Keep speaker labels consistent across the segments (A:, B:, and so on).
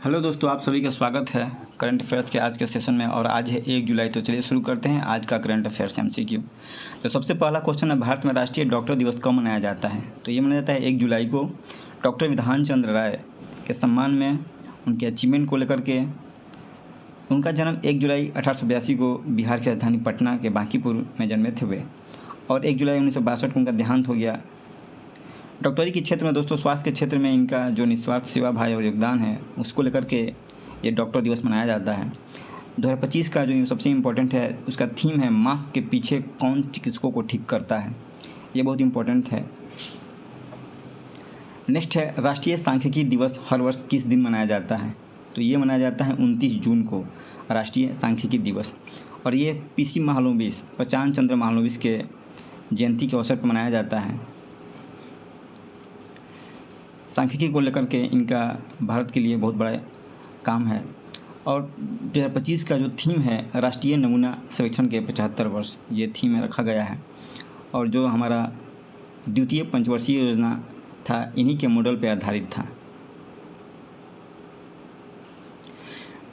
A: Hello दोस्तों, आप सभी का स्वागत है करंट अफेयर्स के आज के सेशन में। और आज है 1 जुलाई। तो चलिए शुरू करते हैं आज का करंट अफेयर्स MCQ। तो सबसे पहला क्वेश्चन है, भारत में राष्ट्रीय डॉक्टर दिवस कब मनाया जाता है? तो ये मनाया जाता है 1 जुलाई को। डॉक्टर विधान चंद्र राय के सम्मान में, उनके अचीवमेंट को लेकर के। उनका जन्म 1 जुलाई 1882 को बिहार की राजधानी पटना के बांकीपुर में जन्मे थे वे, और 1 जुलाई 1962 को उनका देहांत हो गया। डॉक्टरी के क्षेत्र में दोस्तों, स्वास्थ्य के क्षेत्र में इनका जो निस्वार्थ सेवा भाव और योगदान है, उसको लेकर के ये डॉक्टर दिवस मनाया जाता है। 2025 का जो सबसे इम्पोर्टेंट है, उसका थीम है मास्क के पीछे कौन चिकित्सकों को ठीक करता है। ये बहुत इम्पोर्टेंट है। नेक्स्ट है, राष्ट्रीय सांख्यिकी दिवस हर वर्ष किस दिन मनाया जाता है? तो ये मनाया जाता है 29 जून को, राष्ट्रीय सांख्यिकी दिवस। और ये PC महालनोबिस, प्रचान चंद्र महालनोबिस के जयंती के अवसर पर मनाया जाता है। सांख्यिकी को लेकर के इनका भारत के लिए बहुत बड़ा काम है। और 2025 का जो थीम है, राष्ट्रीय नमूना सर्वेक्षण के 75 वर्ष, ये थीम में रखा गया है। और जो हमारा द्वितीय पंचवर्षीय योजना था, इन्हीं के मॉडल पर आधारित था।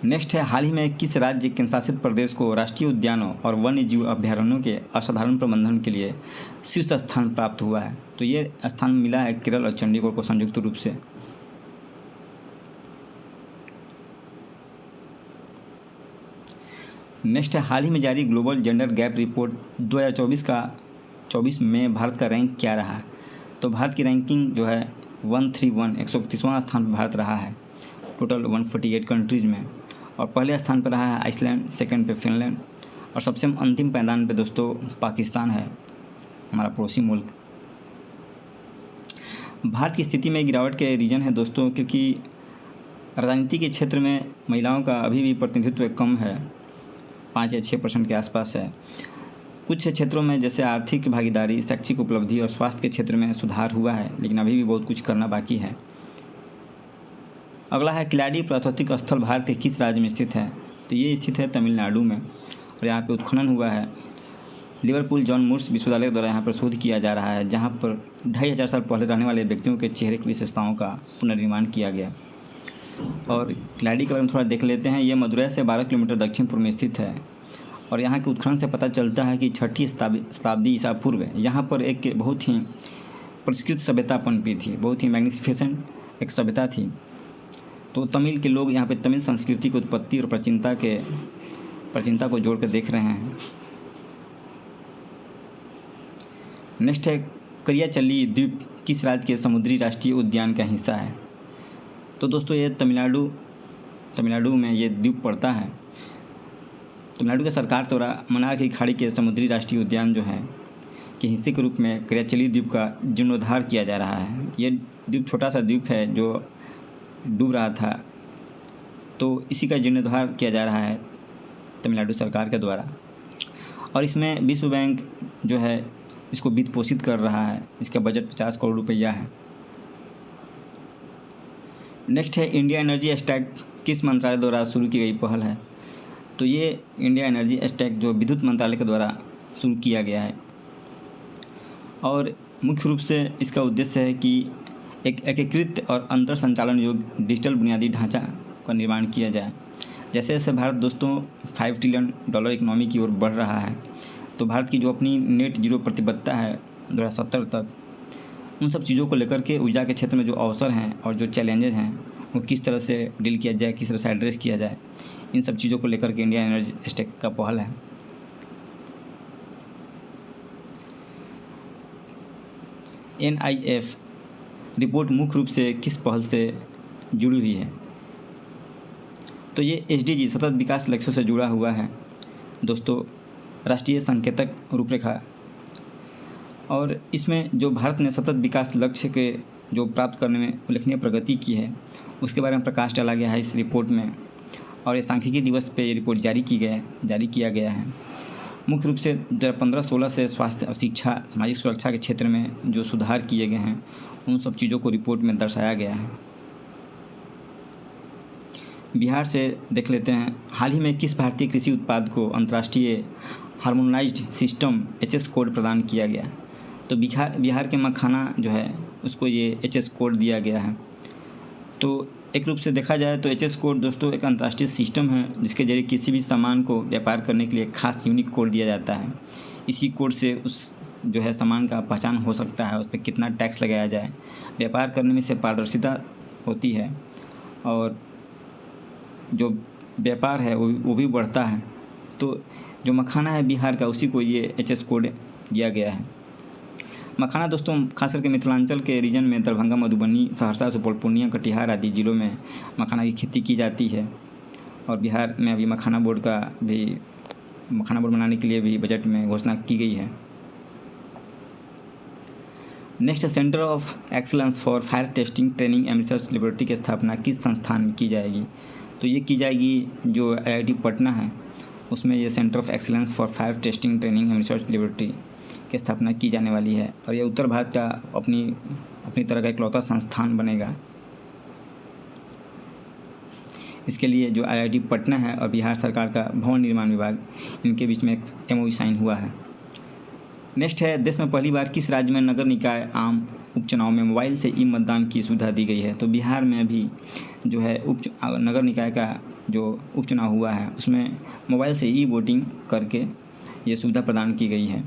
A: नेक्स्ट है, हाल ही में किस राज्य केंद्र शासित प्रदेश को राष्ट्रीय उद्यानों और वन्य जीव अभ्यारण्यों के असाधारण प्रबंधन के लिए शीर्ष स्थान प्राप्त हुआ है? तो ये स्थान मिला है केरल और चंडीगढ़ को संयुक्त रूप से। नेक्स्ट है, हाल ही में जारी ग्लोबल जेंडर गैप रिपोर्ट 2024 में भारत का रैंक क्या रहा है? तो भारत की रैंकिंग जो है 131वां स्थान पर भारत रहा है, टोटल 148 कंट्रीज़ में। और पहले स्थान पर रहा है आइसलैंड, सेकंड पे फिनलैंड, और सबसे अंतिम पायदान पे दोस्तों पाकिस्तान है, हमारा पड़ोसी मुल्क। भारत की स्थिति में गिरावट के रीजन है दोस्तों, क्योंकि राजनीति के क्षेत्र में महिलाओं का अभी भी प्रतिनिधित्व कम है, 5 या 6% के आसपास है। कुछ क्षेत्रों में जैसे आर्थिक भागीदारी, शैक्षिक उपलब्धि और स्वास्थ्य के क्षेत्र में सुधार हुआ है, लेकिन अभी भी बहुत कुछ करना बाकी है। अगला है, किलाड़ी पुरातात्विक स्थल भारत के किस राज्य में स्थित है? तो ये स्थित है तमिलनाडु में, और यहाँ पे उत्खनन हुआ है। लिवरपूल जॉन मुर्स विश्वविद्यालय द्वारा यहाँ पर शोध किया जा रहा है, जहाँ पर 2500 साल पहले रहने वाले व्यक्तियों के चेहरे की विशेषताओं का पुनर्निर्माण किया गया। और किलाड़ी के बारे में थोड़ा देख लेते हैं। ये मदुरै से 12 किलोमीटर दक्षिण पूर्व में स्थित है, और यहाँ के उत्खनन से पता चलता है कि 6वीं शताब्दी ईसा पूर्व यहाँ पर एक बहुत ही परिष्कृत सभ्यता पनपी थी, बहुत ही मैग्निफिसेंट एक सभ्यता थी। तो तमिल के लोग यहाँ पे तमिल संस्कृति की उत्पत्ति और प्राचीनता को जोड़ कर देख रहे हैं। नेक्स्ट है, करियाचल्ली द्वीप किस राज्य के समुद्री राष्ट्रीय उद्यान का हिस्सा है? तो दोस्तों ये तमिलनाडु में ये द्वीप पड़ता है। तमिलनाडु की सरकार द्वारा मन्नार की खाड़ी के समुद्री राष्ट्रीय उद्यान जो है के हिस्से के रूप में करियाचल्ली द्वीप का जीर्णोद्धार किया जा रहा है। ये द्वीप छोटा सा द्वीप है जो डूब रहा था, तो इसी का जीर्णोद्धार किया जा रहा है तमिलनाडु सरकार के द्वारा। और इसमें विश्व बैंक जो है इसको वित्त पोषित कर रहा है। इसका बजट 50 करोड़ रुपया है। नेक्स्ट है, इंडिया एनर्जी स्टैक किस मंत्रालय द्वारा शुरू की गई पहल है? तो ये इंडिया एनर्जी स्टैक जो विद्युत मंत्रालय के द्वारा शुरू किया गया है, और मुख्य रूप से इसका उद्देश्य है कि एक एकीकृत और अंतर संचालन योग्य डिजिटल बुनियादी ढांचा का निर्माण किया जाए। जैसे जैसे भारत दोस्तों $5 ट्रिलियन इकोनॉमी की ओर बढ़ रहा है, तो भारत की जो अपनी नेट जीरो प्रतिबद्धता है 2070 तक, उन सब चीज़ों को लेकर के ऊर्जा के क्षेत्र में जो अवसर हैं और जो चैलेंजेस हैं, वो किस तरह से डील किया जाए, किस तरह से एड्रेस किया जाए, इन सब चीज़ों को लेकर के इंडिया एनर्जी स्टैक का पहल है। NIF रिपोर्ट मुख्य रूप से किस पहल से जुड़ी हुई है? तो ये SDG सतत विकास लक्ष्यों से जुड़ा हुआ है दोस्तों, राष्ट्रीय संकेतक रूपरेखा। और इसमें जो भारत ने सतत विकास लक्ष्य के जो प्राप्त करने में उल्लेखनीय प्रगति की है, उसके बारे में प्रकाश डाला गया है इस रिपोर्ट में। और ये सांख्यिकी दिवस पे ये रिपोर्ट जारी किया गया है। मुख्य रूप से 2015-16 से स्वास्थ्य और शिक्षा, सामाजिक सुरक्षा के क्षेत्र में जो सुधार किए गए हैं, उन सब चीज़ों को रिपोर्ट में दर्शाया गया है। बिहार से देख लेते हैं, हाल ही में किस भारतीय कृषि उत्पाद को अंतर्राष्ट्रीय हार्मोनाइज्ड सिस्टम HS कोड प्रदान किया गया? तो बिहार के मखाना जो है उसको ये HS कोड दिया गया है। तो एक रूप से देखा जाए तो एच एस कोड दोस्तों एक अंतर्राष्ट्रीय सिस्टम है जिसके जरिए किसी भी सामान को व्यापार करने के लिए खास यूनिक कोड दिया जाता है। इसी कोड से उस जो है सामान का पहचान हो सकता है, उस पर कितना टैक्स लगाया जाए, व्यापार करने में से पारदर्शिता होती है और जो व्यापार है वो भी बढ़ता है। तो जो मखाना है बिहार का, उसी को ये एच एस कोड दिया गया है। मखाना दोस्तों खास करके मिथिलांचल के रीजन में दरभंगा, मधुबनी, सहरसा, सुपौल, पूर्णिया, कटिहार आदि जिलों में मखाना की खेती की जाती है और बिहार में अभी मखाना बोर्ड बनाने के लिए भी बजट में घोषणा की गई है। Next, centre of excellence for fire testing training and research laboratory की स्थापना किस संस्थान में की जाएगी? तो ये की जाएगी जो IIT पटना है उसमें ये centre of excellence for fire testing training and research laboratory की स्थापना की जाने वाली है और ये उत्तर भारत का अपनी तरह का इकलौता संस्थान बनेगा। इसके लिए जो IIT पटना है और बिहार सरकार का भवन निर्माण विभाग, इनके बीच में एक MOU साइन हुआ है। नेक्स्ट है, देश में पहली बार किस राज्य में नगर निकाय आम उपचुनाव में मोबाइल से ई मतदान की सुविधा दी गई है? तो बिहार में अभी जो है नगर निकाय का जो उपचुनाव हुआ है उसमें मोबाइल से ई वोटिंग करके ये सुविधा प्रदान की गई है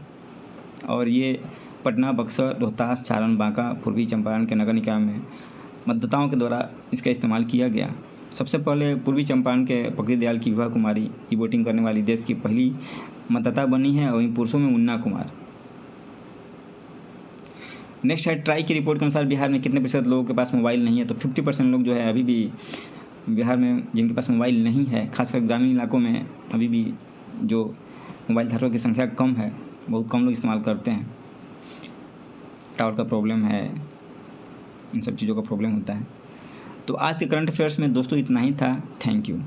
A: और ये पटना, बक्सर, रोहतास, सारण, बांका, पूर्वी चंपारण के नगर निकाय में मतदाताओं के द्वारा इसका इस्तेमाल किया गया। सबसे पहले पूर्वी चंपारण के पकड़ी दयाल की विवाह कुमारी ई वोटिंग करने वाली देश की पहली मतदाता बनी है और वहीं पुरुषों में मुन्ना कुमार। नेक्स्ट है, ट्राई की रिपोर्ट के अनुसार बिहार में कितने प्रतिशत लोगों के पास मोबाइल नहीं है? तो 50% लोग जो है अभी भी बिहार में जिनके पास मोबाइल नहीं है, खासकर ग्रामीण इलाकों में अभी भी जो मोबाइल धारकों की संख्या कम है, बहुत कम लोग इस्तेमाल करते हैं। टावर का प्रॉब्लम है, इन सब चीज़ों का प्रॉब्लम होता है। तो आज के करंट अफेयर्स में दोस्तों इतना ही था। Thank you.